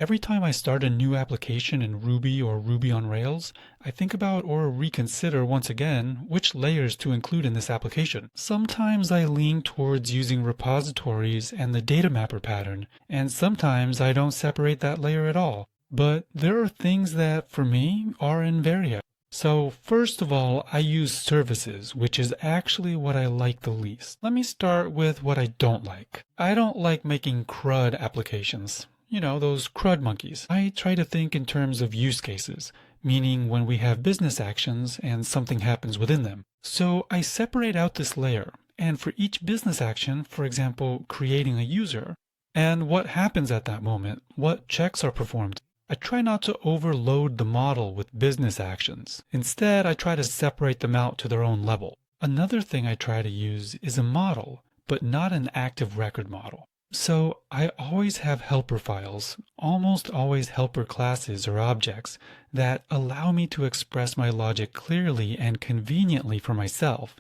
Every time I start a new application in Ruby or Ruby on Rails, I think about or reconsider once again which layers to include in this application. Sometimes I lean towards using repositories and the data mapper pattern, and sometimes I don't separate that layer at all. But there are things that, for me, are invariant. So first of all, I use services, which is actually what I like the least. Let me start with what I don't like. I don't like making CRUD applications. Those CRUD monkeys. I try to think in terms of use cases, meaning when we have business actions and something happens within them. So I separate out this layer, and for each business action, for example, creating a user, and what happens at that moment, what checks are performed, I try not to overload the model with business actions. Instead, I try to separate them out to their own level. Another thing I try to use is a model, but not an active record model. So I always have helper files, almost always helper classes or objects, that allow me to express my logic clearly and conveniently for myself,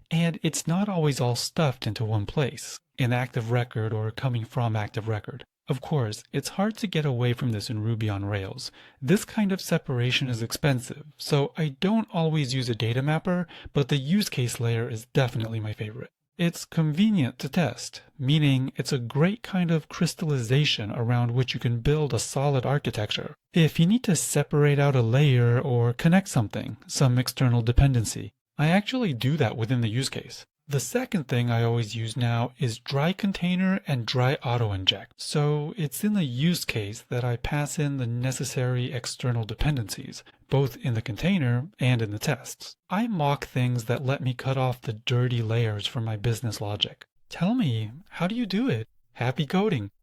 and it's not always all stuffed into one place, in active record or coming from active record. Of course, it's hard to get away from this in Ruby on Rails. This kind of separation is expensive, so I don't always use a data mapper, but the use case layer is definitely my favorite. It's convenient to test, meaning it's a great kind of crystallization around which you can build a solid architecture. If you need to separate out a layer or connect something, some external dependency, I actually do that within the use case. The second thing I always use now is dry container and dry auto inject. So it's in the use case that I pass in the necessary external dependencies, both in the container and in the tests. I mock things that let me cut off the dirty layers from my business logic. Tell me, how do you do it? Happy coding!